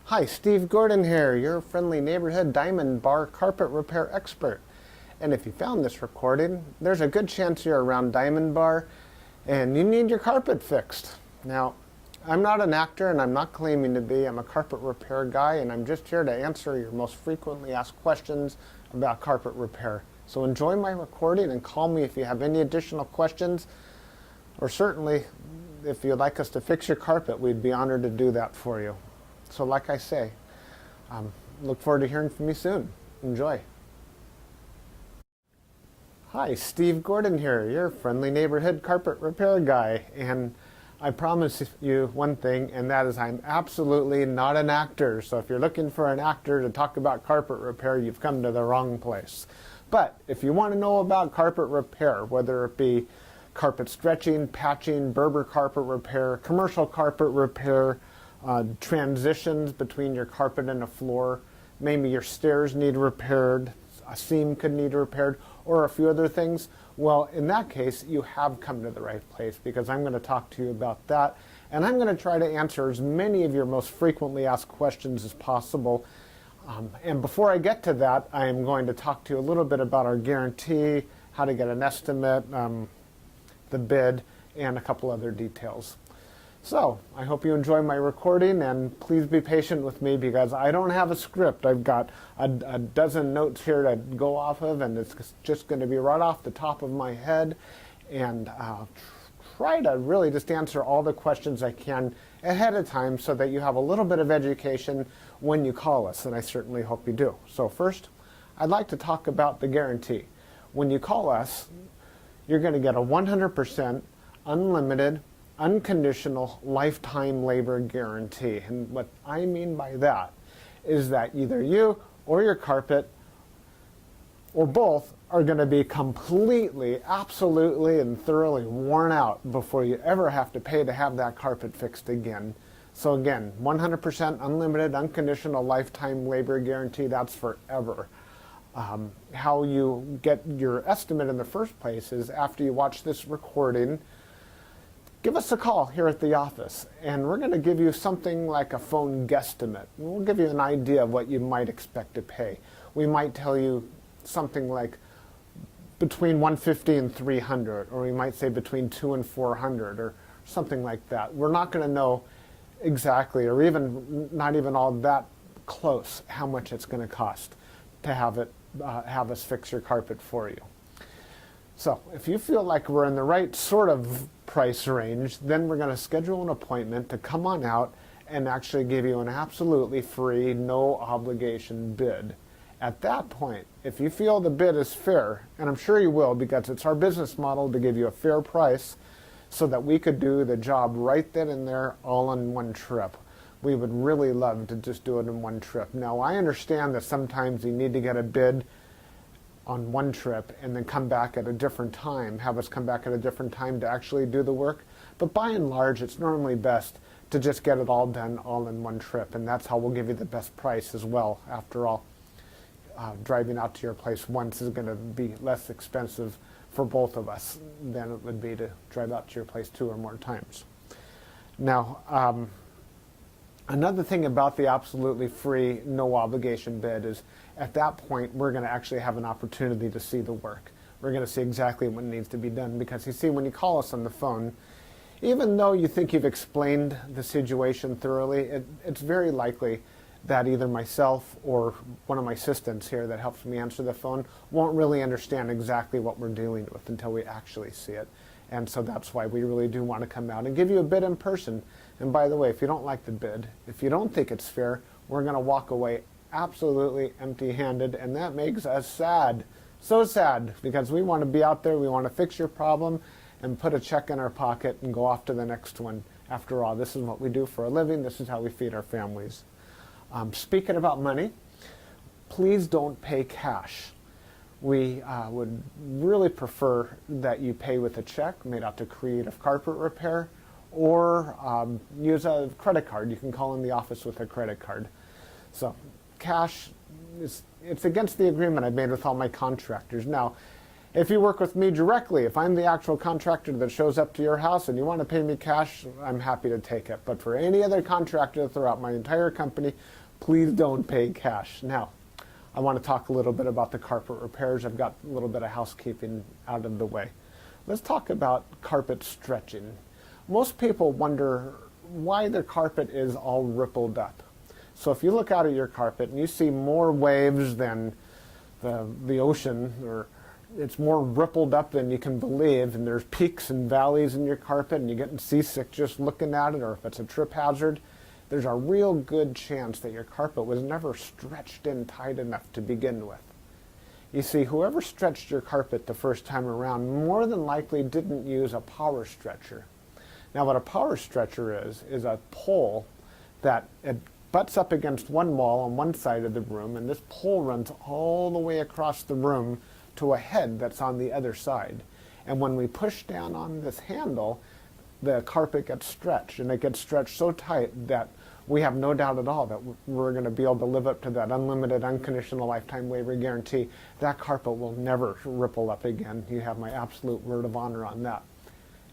Hi, Steve Gordon here, your friendly neighborhood diamond bar carpet repair expert. And if you found this recording, there's a good chance you're around Diamond Bar and you need your carpet fixed. Now, I'm not an actor and I'm not claiming to be. I'm a carpet repair guy and I'm just here to answer your most frequently asked questions about carpet repair. So enjoy my recording and call me if you have any additional questions, or certainly if you'd like us to fix your carpet, we'd be honored to do that for you. So like I say, look forward to hearing from you soon. Enjoy. Hi, Steve Gordon here, your friendly neighborhood carpet repair guy. And I promise you one thing, and that is I'm absolutely not an actor. So if you're looking for an actor to talk about carpet repair, you've come to the wrong place. But if you want to know about carpet repair, whether it be carpet stretching, patching, Berber carpet repair, commercial carpet repair, transitions between your carpet and a floor, maybe your stairs need repaired, a seam could need repaired, or a few other things, well, in that case, you have come to the right place, because I'm going to talk to you about that, and I'm going to try to answer as many of your most frequently asked questions as possible. And before I get to that, I am going to talk to you a little bit about our guarantee, how to get an estimate, the bid, and a couple other details. So, I hope you enjoy my recording, and please be patient with me because I don't have a script. I've got a dozen notes here to go off of, and it's just going to be right off the top of my head, and try to really just answer all the questions I can ahead of time so that you have a little bit of education when you call us, and I certainly hope you do. So first, I'd like to talk about the guarantee. When you call us, you're going to get a 100% unlimited unconditional lifetime labor guarantee. And what I mean by that is that either you or your carpet or both are going to be completely, absolutely, and thoroughly worn out before you ever have to pay to have that carpet fixed again. So again, 100% unlimited unconditional lifetime labor guarantee, that's forever. How you get your estimate in the first place is after you watch this recording, give us a call here at the office, and we're going to give you something like a phone guesstimate. We'll give you an idea of what you might expect to pay. We might tell you something like between $150 and $300, or we might say between $200 and $400, or something like that. We're not going to know exactly, or even not even all that close, how much it's going to cost to have us fix your carpet for you. So if you feel like we're in the right sort of price range, then we're going to schedule an appointment to come on out and actually give you an absolutely free, no obligation bid. At that point, if you feel the bid is fair, and I'm sure you will because it's our business model to give you a fair price so that we could do the job right then and there all in one trip. We would really love to just do it in one trip. Now, I understand that sometimes you need to get a bid on one trip and then come back at a different time, have us come back at a different time to actually do the work. But by and large, it's normally best to just get it all done all in one trip, and that's how we'll give you the best price as well. After all, driving out to your place once is going to be less expensive for both of us than it would be to drive out to your place 2 or more times. Now, another thing about the absolutely free, no obligation bid is at that point, we're going to actually have an opportunity to see the work. We're going to see exactly what needs to be done because you see, when you call us on the phone, even though you think you've explained the situation thoroughly, it's very likely that either myself or one of my assistants here that helps me answer the phone won't really understand exactly what we're dealing with until we actually see it. And so that's why we really do want to come out and give you a bid in person. And by the way, if you don't like the bid, if you don't think it's fair, we're going to walk away absolutely empty-handed, and that makes us sad. So sad, because we want to be out there, we want to fix your problem and put a check in our pocket and go off to the next one. After all, this is what we do for a living. This is how we feed our families. Speaking about money, please don't pay cash. We would really prefer that you pay with a check made out to Creative Carpet Repair, or use a credit card. You can call in the office with a credit card. So cash, it's against the agreement I've made with all my contractors. Now, If you work with me directly, if I'm the actual contractor that shows up to your house and you want to pay me cash, I'm happy to take it. But for any other contractor throughout my entire company, please don't pay cash. Now, I want to talk a little bit about the carpet repairs. I've got a little bit of housekeeping out of the way. Let's talk about carpet stretching. Most people wonder why their carpet is all rippled up. So if you look out at your carpet and you see more waves than the ocean, or it's more rippled up than you can believe, and there's peaks and valleys in your carpet and you're getting seasick just looking at it, or if it's a trip hazard, there's a real good chance that your carpet was never stretched in tight enough to begin with. You see, whoever stretched your carpet the first time around more than likely didn't use a power stretcher. Now what a power stretcher is a pole that it butts up against one wall on one side of the room, and this pole runs all the way across the room to a head that's on the other side. And when we push down on this handle, the carpet gets stretched, and it gets stretched so tight that we have no doubt at all that we're going to be able to live up to that unlimited, unconditional lifetime waiver guarantee. That carpet will never ripple up again. You have my absolute word of honor on that.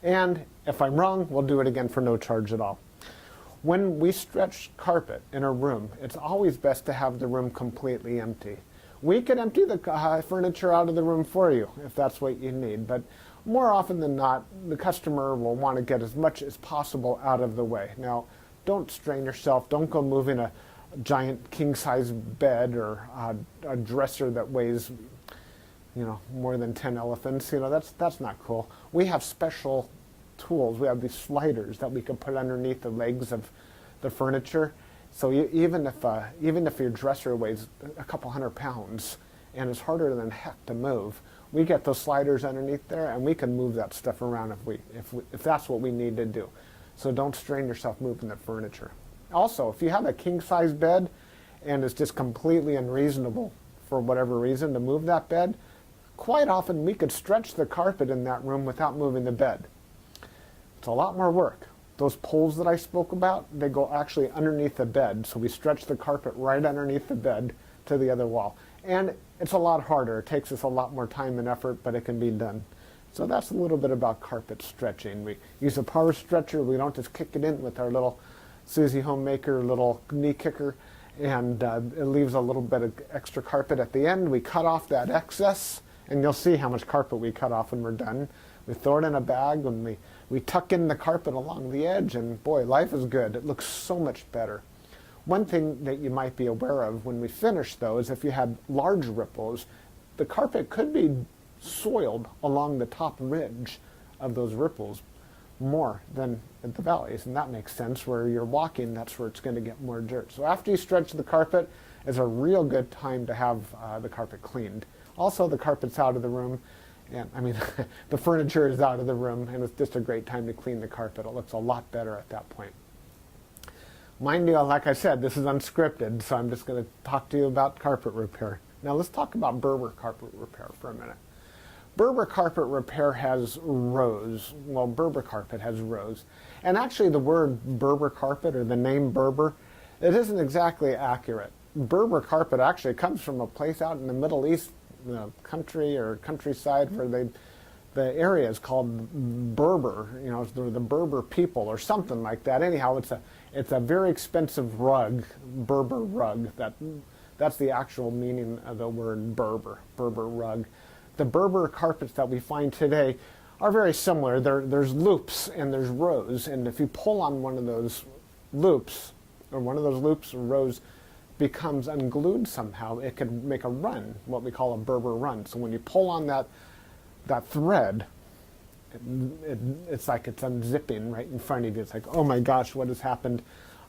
And if I'm wrong, we'll do it again for no charge at all. When we stretch carpet in a room, it's always best to have the room completely empty. We could empty the furniture out of the room for you if that's what you need, but more often than not, the customer will want to get as much as possible out of the way. Now, don't strain yourself. Don't go moving a giant king-size bed or a dresser that weighs, more than 10 elephants. That's not cool. We have special tools. We have these sliders that we can put underneath the legs of the furniture. So even if your dresser weighs a couple hundred pounds and is harder than heck to move, we get those sliders underneath there, and we can move that stuff around if that's what we need to do. So don't strain yourself moving the furniture. Also, if you have a king-size bed and it's just completely unreasonable for whatever reason to move that bed, quite often we could stretch the carpet in that room without moving the bed. It's a lot more work. Those poles that I spoke about, they go actually underneath the bed, so we stretch the carpet right underneath the bed to the other wall. And it's a lot harder. It takes us a lot more time and effort, but it can be done. So that's a little bit about carpet stretching. We use a power stretcher. We don't just kick it in with our little Susie Homemaker little knee kicker, and it leaves a little bit of extra carpet at the end. We cut off that excess, and you'll see how much carpet we cut off when we're done. We throw it in a bag, and we tuck in the carpet along the edge, and boy, life is good. It looks so much better. One thing that you might be aware of when we finish, though, is if you had large ripples, the carpet could be soiled along the top ridge of those ripples more than at the valleys, and that makes sense. Where you're walking, that's where it's going to get more dirt. So after you stretch the carpet is a real good time to have the carpet cleaned. Also, the carpet's out of the room, and the furniture is out of the room, and it's just a great time to clean the carpet. It looks a lot better at that point. Mind you, like I said, this is unscripted, so I'm just going to talk to you about carpet repair. Now let's talk about Berber carpet repair for a minute. Berber carpet repair has rows. Well, Berber carpet has rows. And actually the word Berber carpet, or the name Berber, it isn't exactly accurate. Berber carpet actually comes from a place out in the Middle East, country or countryside, where the area is called Berber. The Berber people or something like that. Anyhow, it's a very expensive rug, Berber rug. That's the actual meaning of the word Berber rug. The Berber carpets that we find today are very similar. There's loops and there's rows, and if you pull on one of those loops, or rows becomes unglued somehow, it could make a run, what we call a Berber run. So when you pull on that thread, it's like it's unzipping right in front of you. It's like, oh my gosh, what has happened?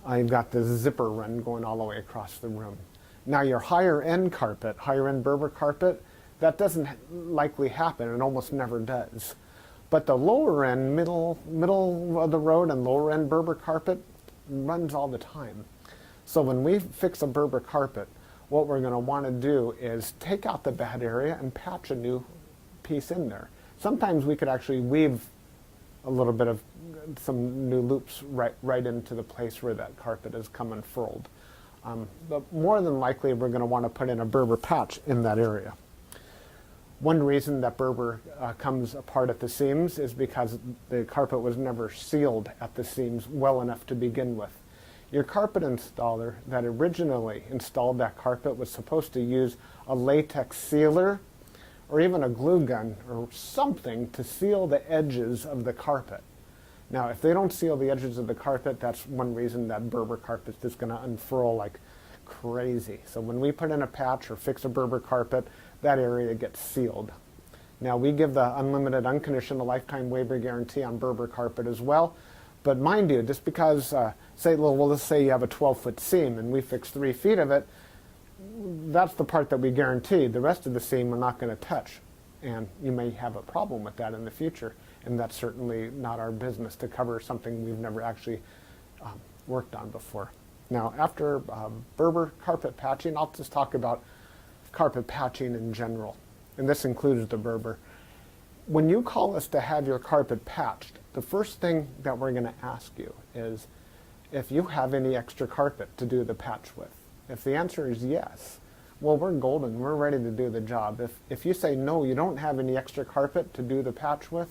I've got this zipper run going all the way across the room. Now your higher end Berber carpet, that doesn't likely happen. It almost never does. But the lower end, middle of the road and lower end Berber carpet runs all the time. So when we fix a Berber carpet, what we're going to want to do is take out the bad area and patch a new piece in there. Sometimes we could actually weave a little bit of some new loops right into the place where that carpet is come unfurled. But more than likely, we're going to want to put in a Berber patch in that area. One reason that Berber comes apart at the seams is because the carpet was never sealed at the seams well enough to begin with. Your carpet installer that originally installed that carpet was supposed to use a latex sealer or even a glue gun or something to seal the edges of the carpet. Now, if they don't seal the edges of the carpet, that's one reason that Berber carpet is going to unfurl like crazy. So when we put in a patch or fix a Berber carpet, that area gets sealed. Now, we give the unlimited, unconditional lifetime waiver guarantee on Berber carpet as well. But mind you, just because, let's say you have a 12-foot seam and we fix 3 feet of it, that's the part that we guarantee. The rest of the seam we're not going to touch. And you may have a problem with that in the future. And that's certainly not our business to cover something we've never actually worked on before. Now, after Berber carpet patching, I'll just talk about carpet patching in general. And this includes the Berber. When you call us to have your carpet patched, the first thing that we're going to ask you is if you have any extra carpet to do the patch with. If the answer is yes, well, we're golden. We're ready to do the job. If you say no, you don't have any extra carpet to do the patch with,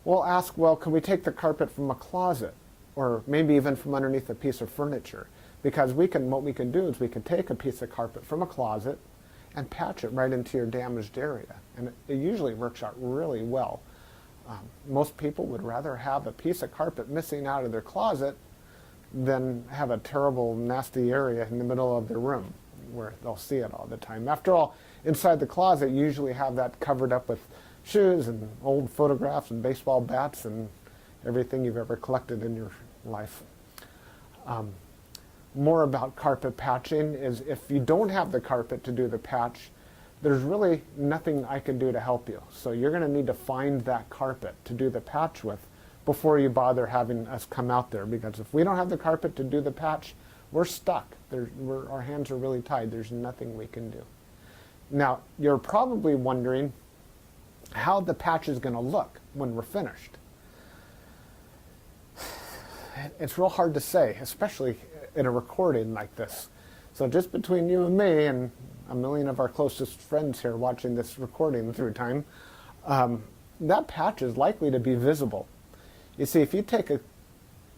we'll ask, well, can we take the carpet from a closet or maybe even from underneath a piece of furniture? Because what we can do is we can take a piece of carpet from a closet and patch it right into your damaged area. And it usually works out really well. Most people would rather have a piece of carpet missing out of their closet than have a terrible, nasty area in the middle of their room where they'll see it all the time. After all, inside the closet, you usually have that covered up with shoes and old photographs and baseball bats and everything you've ever collected in your life. More about carpet patching is if you don't have the carpet to do the patch, there's really nothing I can do to help you. So you're going to need to find that carpet to do the patch with before you bother having us come out there, because if we don't have the carpet to do the patch, we're stuck. Our hands are really tied. There's nothing we can do. Now, you're probably wondering how the patch is going to look when we're finished. It's real hard to say, especially in a recording like this. So just between you and me and a million of our closest friends here watching this recording through time, that patch is likely to be visible. You see, if you take a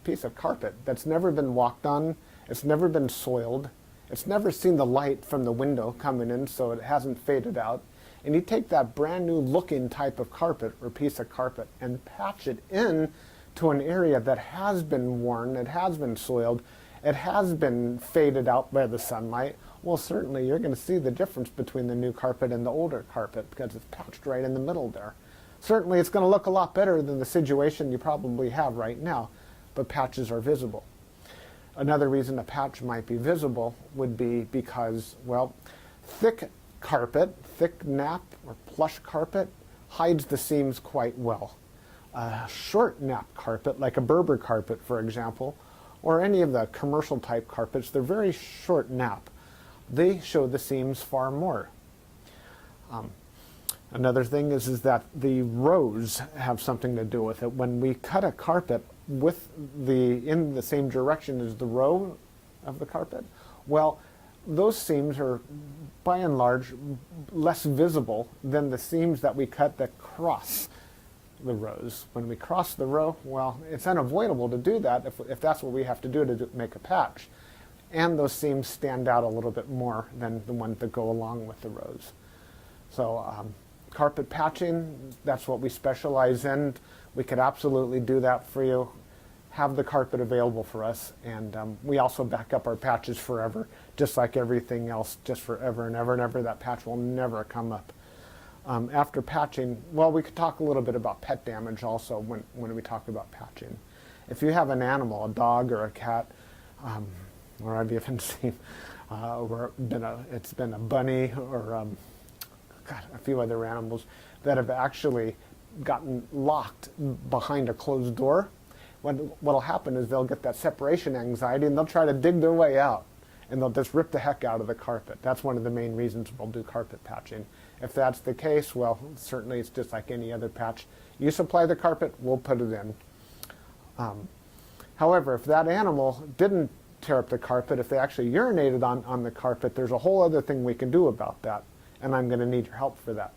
piece of carpet that's never been walked on, it's never been soiled, it's never seen the light from the window coming in so it hasn't faded out, and you take that brand new looking type of carpet or piece of carpet and patch it in to an area that has been worn, it has been soiled, it has been faded out by the sunlight, well, certainly you're going to see the difference between the new carpet and the older carpet because it's patched right in the middle there. Certainly it's going to look a lot better than the situation you probably have right now, but patches are visible. Another reason a patch might be visible would be because, well, thick carpet, thick nap or plush carpet hides the seams quite well. A short nap carpet, like a Berber carpet, for example, or any of the commercial type carpets, they're very short nap. They show the seams far more. Another thing is that the rows have something to do with it. When we cut a carpet in the same direction as the row of the carpet, well, those seams are by and large less visible than the seams that we cut that cross the rows. When we cross the row, well, it's unavoidable to do that if that's what we have to do to make a patch. And those seams stand out a little bit more than the ones that go along with the rows. So carpet patching, that's what we specialize in. We could absolutely do that for you. Have the carpet available for us, and we also back up our patches forever, just like everything else, just forever and ever and ever. That patch will never come up. After patching, well, we could talk a little bit about pet damage also when we talk about patching. If you have an animal, a dog or a cat, or I've even seen it's been a bunny or a few other animals that have actually gotten locked behind a closed door. What'll happen is they'll get that separation anxiety and they'll try to dig their way out and they'll just rip the heck out of the carpet. That's one of the main reasons we'll do carpet patching. If that's the case, well, certainly it's just like any other patch. You supply the carpet, we'll put it in. However, if that animal didn't tear up the carpet, if they actually urinated on the carpet, there's a whole other thing we can do about that, and I'm going to need your help for that.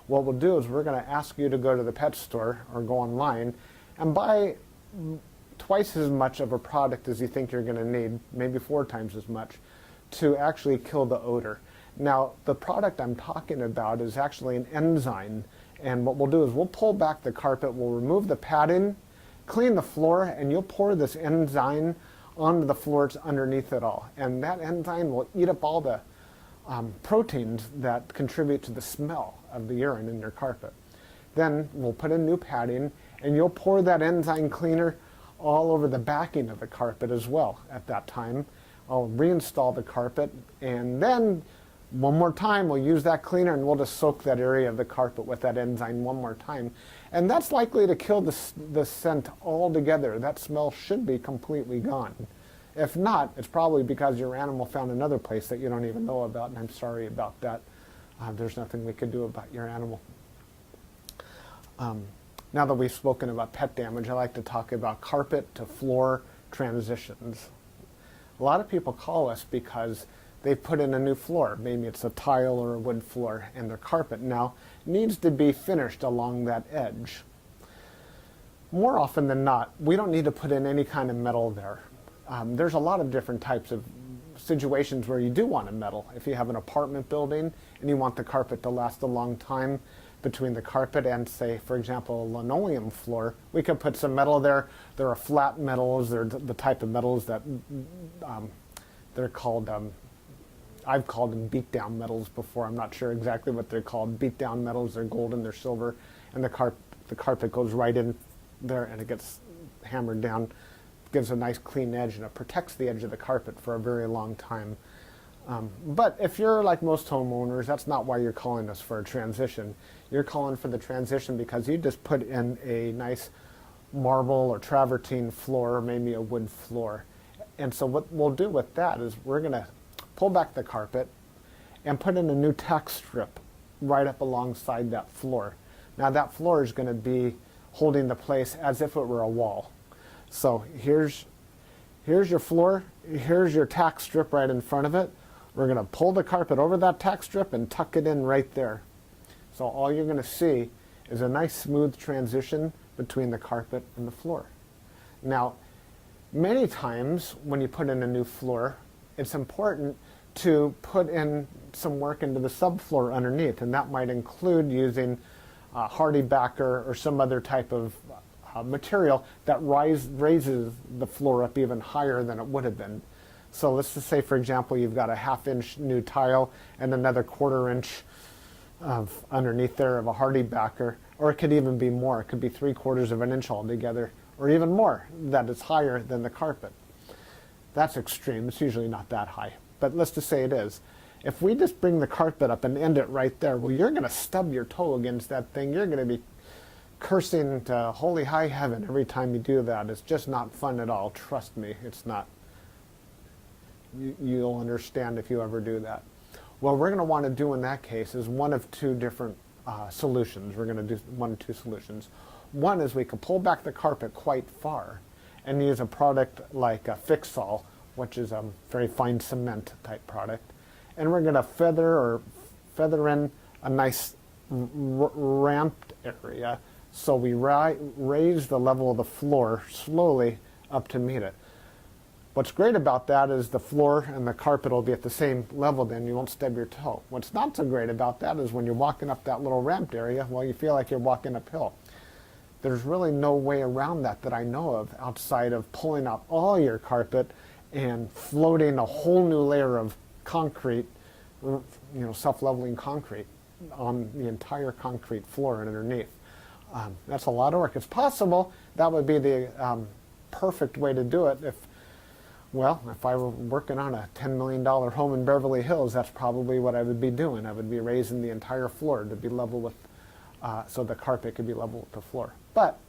what we'll do is we're going to ask you to go to the pet store or go online and buy twice as much of a product as you think you're going to need, maybe 4 times as much, to actually kill the odor. Now, the product I'm talking about is actually an enzyme, and what we'll do is we'll pull back the carpet, we'll remove the padding, clean the floor, and you'll pour this enzyme onto the floors underneath it all. And that enzyme will eat up all the proteins that contribute to the smell of the urine in your carpet. Then we'll put in new padding, and you'll pour that enzyme cleaner all over the backing of the carpet as well at that time. I'll reinstall the carpet, and then one more time we'll use that cleaner and we'll just soak that area of the carpet with that enzyme one more time. And that's likely to kill the scent altogether. That smell should be completely gone. If not, it's probably because your animal found another place that you don't even know about, and I'm sorry about that. There's nothing we could do about your animal. Now that we've spoken about pet damage, I like to talk about carpet to floor transitions. A lot of people call us because they put in a new floor. Maybe it's a tile or a wood floor, and their carpet now needs to be finished along that edge. More often than not, we don't need to put in any kind of metal there. There's a lot of different types of situations where you do want a metal. If you have an apartment building and you want the carpet to last a long time, between the carpet and, say, for example, a linoleum floor, we could put some metal there. There are flat metals. They're the type of metals that they're called, I've called them beat-down metals before. I'm not sure exactly what they're called. Beat-down metals, they're golden, they're silver, and the carpet goes right in there and it gets hammered down, gives a nice clean edge, and it protects the edge of the carpet for a very long time. But if you're like most homeowners, that's not why you're calling us for a transition. You're calling for the transition because you just put in a nice marble or travertine floor, or maybe a wood floor. And so what we'll do with that is we're going to pull back the carpet and put in a new tack strip right up alongside that floor. Now that floor is going to be holding the place as if it were a wall. So here's your floor, here's your tack strip right in front of it. We're going to pull the carpet over that tack strip and tuck it in right there. So all you're going to see is a nice smooth transition between the carpet and the floor. Now, many times when you put in a new floor, it's important to put in some work into the subfloor underneath, and that might include using hardy backer or some other type of material that raises the floor up even higher than it would have been. So let's just say, for example, you've got a 1/2 inch new tile and another 1/4 inch of underneath there of a hardy backer, or it could even be more. It could be 3/4 of an inch altogether, or even more, that is higher than the carpet. That's extreme. It's usually not that high, but let's just say it is. If we just bring the carpet up and end it right there, well, you're going to stub your toe against that thing. You're going to be cursing to holy high heaven every time you do that. It's just not fun at all. Trust me, it's not. You'll understand if you ever do that. What we're going to want to do in that case is one of two different solutions. We're going to do one of two solutions. One is we can pull back the carpet quite far and use a product like a Fix-All, which is a very fine cement type product. And we're going to feather in a nice ramped area, so we raise the level of the floor slowly up to meet it. What's great about that is the floor and the carpet will be at the same level, then you won't stub your toe. What's not so great about that is when you're walking up that little ramped area, well, you feel like you're walking uphill. There's really no way around that I know of outside of pulling out all your carpet and floating a whole new layer of concrete, self-leveling concrete on the entire concrete floor and underneath. That's a lot of work. It's possible that would be the perfect way to do it if I were working on a $10 million home in Beverly Hills, that's probably what I would be doing. I would be raising the entire floor to be level with, so the carpet could be level with the floor. But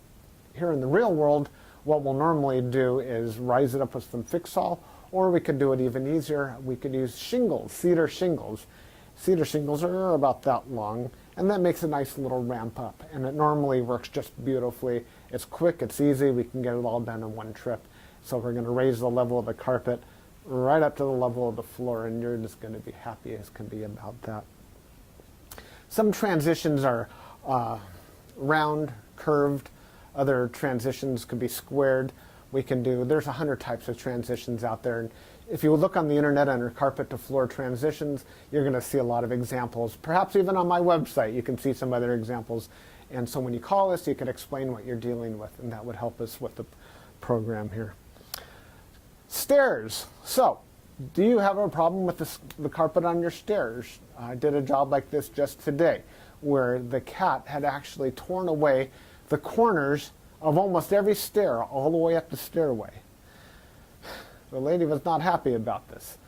here in the real world, what we'll normally do is rise it up with some Fix-All, or we could do it even easier. We could use shingles, cedar shingles. Cedar shingles are about that long, and that makes a nice little ramp up. And it normally works just beautifully. It's quick, it's easy, we can get it all done in one trip. So we're going to raise the level of the carpet right up to the level of the floor, and you're just going to be happy as can be about that. Some transitions are round, curved. Other transitions could be squared. There's 100 types of transitions out there. And if you look on the internet under carpet to floor transitions, you're going to see a lot of examples. Perhaps even on my website, you can see some other examples. And so when you call us, you can explain what you're dealing with, and that would help us with the program here. Stairs. So, do you have a problem with the carpet on your stairs? I did a job like this just today, where the cat had actually torn away the corners of almost every stair all the way up the stairway. The lady was not happy about this.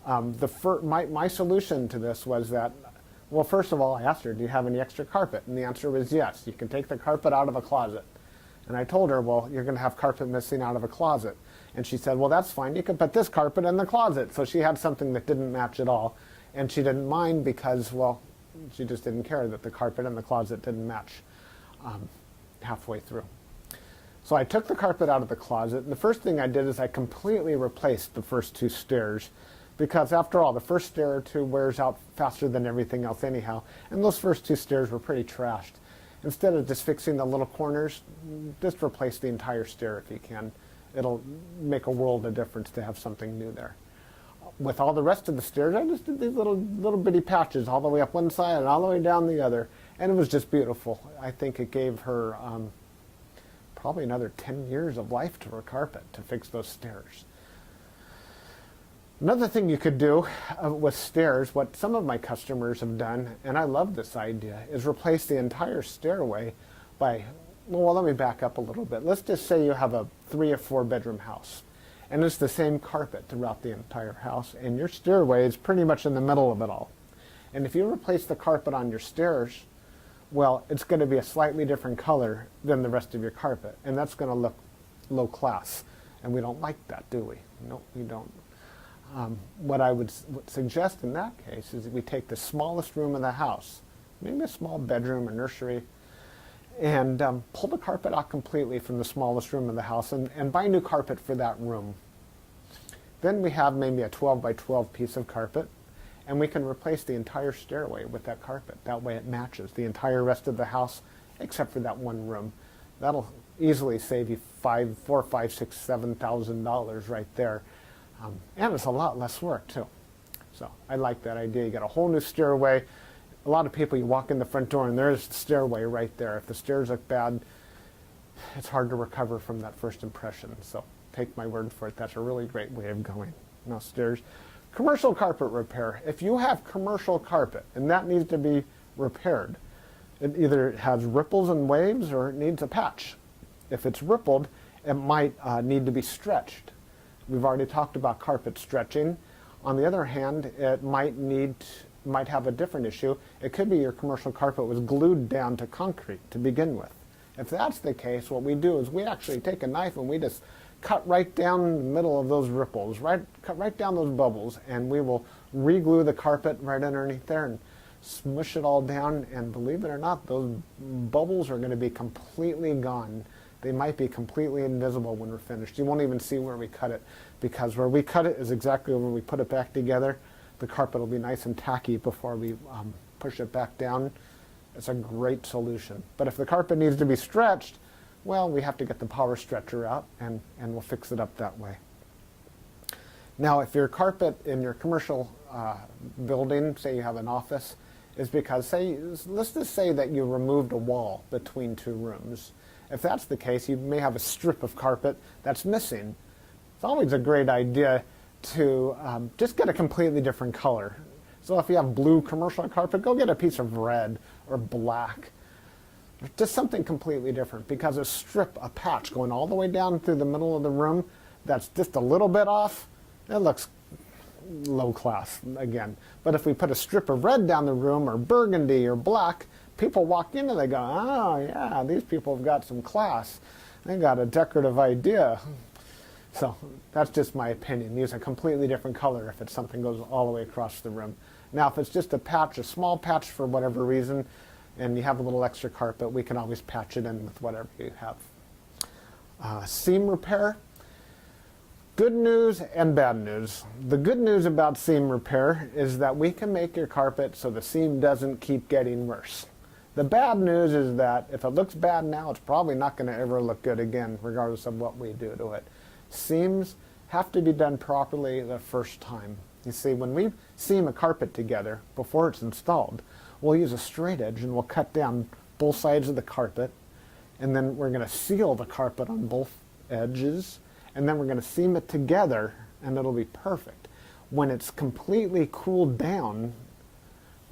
My solution to this was that, well, first of all, I asked her, do you have any extra carpet? And the answer was yes. You can take the carpet out of a closet. And I told her, well, you're going to have carpet missing out of a closet. And she said, well, that's fine. You can put this carpet in the closet. So she had something that didn't match at all. And she didn't mind because, well, she just didn't care that the carpet in the closet didn't match halfway through. So I took the carpet out of the closet, and the first thing I did is I completely replaced the first two stairs, because after all, the first stair or two wears out faster than everything else anyhow, and those first two stairs were pretty trashed. Instead of just fixing the little corners, just replace the entire stair if you can. It'll make a world of difference to have something new there. With all the rest of the stairs, I just did these little bitty patches all the way up one side and all the way down the other, and it was just beautiful. I think it gave her probably another 10 years of life to her carpet to fix those stairs. Another thing you could do with stairs, what some of my customers have done, and I love this idea, is replace the entire stairway by, well, let me back up a little bit. Let's just say you have a 3 or 4 bedroom house, and it's the same carpet throughout the entire house, and your stairway is pretty much in the middle of it all. And if you replace the carpet on your stairs, well, it's going to be a slightly different color than the rest of your carpet, and that's going to look low class, and we don't like that, do we? No, we don't. What I would suggest in that case is that we take the smallest room in the house, maybe a small bedroom or nursery, and pull the carpet out completely from the smallest room in the house and buy new carpet for that room. Then we have maybe a 12 by 12 piece of carpet, and we can replace the entire stairway with that carpet. That way it matches the entire rest of the house except for that one room. That'll easily save you $4,000, $5,000, $6,000, $7,000 right there. And it's a lot less work too. So I like that idea. You got a whole new stairway. A lot of people, you walk in the front door and there's the stairway right there. If the stairs look bad, it's hard to recover from that first impression. So take my word for it. That's a really great way of going. Now stairs. Commercial carpet repair. If you have commercial carpet and that needs to be repaired, it either has ripples and waves or it needs a patch. If it's rippled, it might need to be stretched. We've already talked about carpet stretching. On the other hand, it might have a different issue. It could be your commercial carpet was glued down to concrete to begin with. If that's the case, what we do is we actually take a knife and we just cut right down the middle of those ripples, cut right down those bubbles, and we will re-glue the carpet right underneath there and smush it all down, and believe it or not, those bubbles are going to be completely gone. They might be completely invisible when we're finished. You won't even see where we cut it, because where we cut it is exactly where we put it back together. The carpet will be nice and tacky before we push it back down. It's a great solution. But if the carpet needs to be stretched, well, we have to get the power stretcher out, and we'll fix it up that way. Now, if your carpet in your commercial building, say you have an office, is because, let's just say that you removed a wall between two rooms. If that's the case, you may have a strip of carpet that's missing. It's always a great idea to just get a completely different color. So if you have blue commercial carpet, go get a piece of red or black. Just something completely different, because a patch going all the way down through the middle of the room that's just a little bit off, it looks low class again. But if we put a strip of red down the room, or burgundy or black, people walk in and they go, oh yeah, these people have got some class. They got a decorative idea. So that's just my opinion. Use a completely different color if it's something goes all the way across the room. Now if it's just a patch, a small patch for whatever reason, and you have a little extra carpet, we can always patch it in with whatever you have. Seam repair. Good news and bad news. The good news about seam repair is that we can make your carpet so the seam doesn't keep getting worse. The bad news is that if it looks bad now, it's probably not going to ever look good again, regardless of what we do to it. Seams have to be done properly the first time. You see, when we seam a carpet together before it's installed, we'll use a straight edge and we'll cut down both sides of the carpet, and then we're going to seal the carpet on both edges, and then we're going to seam it together, and it'll be perfect. When it's completely cooled down,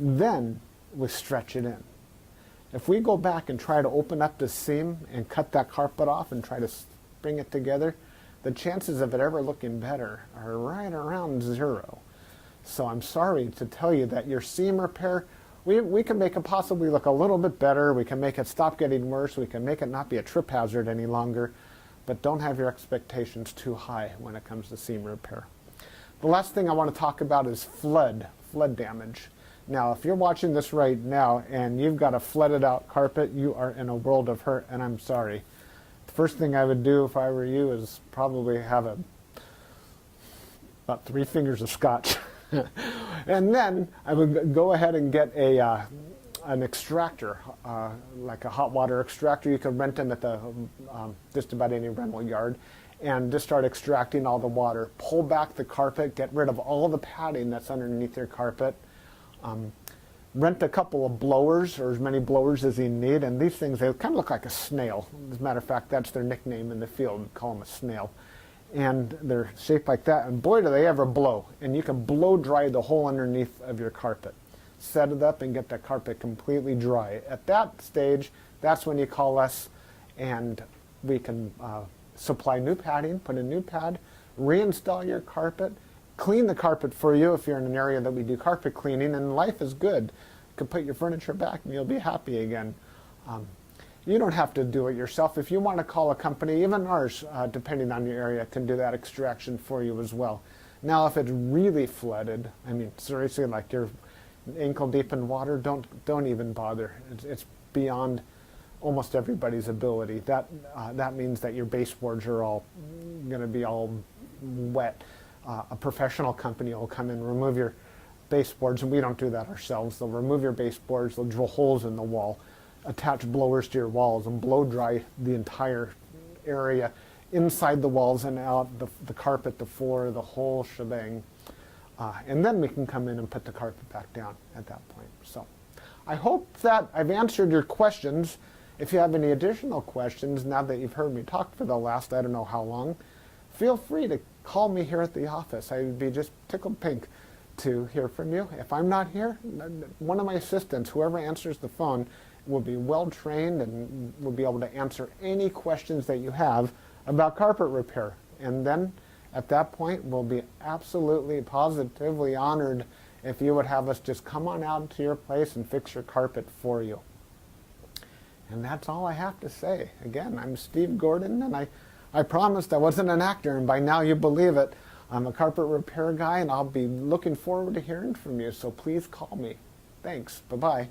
then we stretch it in. If we go back and try to open up the seam and cut that carpet off and try to bring it together, the chances of it ever looking better are right around 0. So I'm sorry to tell you that your seam repair, we can make it possibly look a little bit better. We can make it stop getting worse. We can make it not be a trip hazard any longer. But don't have your expectations too high when it comes to seam repair. The last thing I want to talk about is flood damage. Now, if you're watching this right now and you've got a flooded out carpet, you are in a world of hurt, and I'm sorry. The first thing I would do if I were you is probably have about 3 fingers of scotch. And then I would go ahead and get an extractor, like a hot water extractor. You can rent them at the just about any rental yard, and just start extracting all the water. Pull back the carpet, get rid of all the padding that's underneath your carpet. Rent a couple of blowers, or as many blowers as you need, and these things, they kind of look like a snail. As a matter of fact, that's their nickname in the field. We call them a snail. And they're shaped like that, and boy do they ever blow. And you can blow dry the whole underneath of your carpet. Set it up and get the carpet completely dry. At that stage, that's when you call us, and we can supply new padding, put a new pad, reinstall your carpet, clean the carpet for you if you're in an area that we do carpet cleaning, and life is good. You can put your furniture back and you'll be happy again. You don't have to do it yourself. If you want to call a company, even ours, depending on your area, can do that extraction for you as well. Now, if it's really flooded, I mean, seriously, like you're ankle deep in water, don't even bother. It's beyond almost everybody's ability. That means that your baseboards are all going to be all wet. A professional company will come in and remove your baseboards, and we don't do that ourselves. They'll remove your baseboards, they'll drill holes in the wall, attach blowers to your walls, and blow dry the entire area, inside the walls and out, the carpet, the floor, the whole shebang. And then we can come in and put the carpet back down at that point. So I hope that I've answered your questions. If you have any additional questions, now that you've heard me talk for the last I don't know how long, feel free to call me here at the office. I would be just tickled pink to hear from you. If I'm not here, one of my assistants, whoever answers the phone, will be well trained and will be able to answer any questions that you have about carpet repair. And then at that point, we'll be absolutely positively honored if you would have us just come on out to your place and fix your carpet for you. And that's all I have to say. Again, I'm Steve Gordon, and I promised I wasn't an actor, and by now you believe it. I'm a carpet repair guy, and I'll be looking forward to hearing from you, so please call me. Thanks. Bye-bye.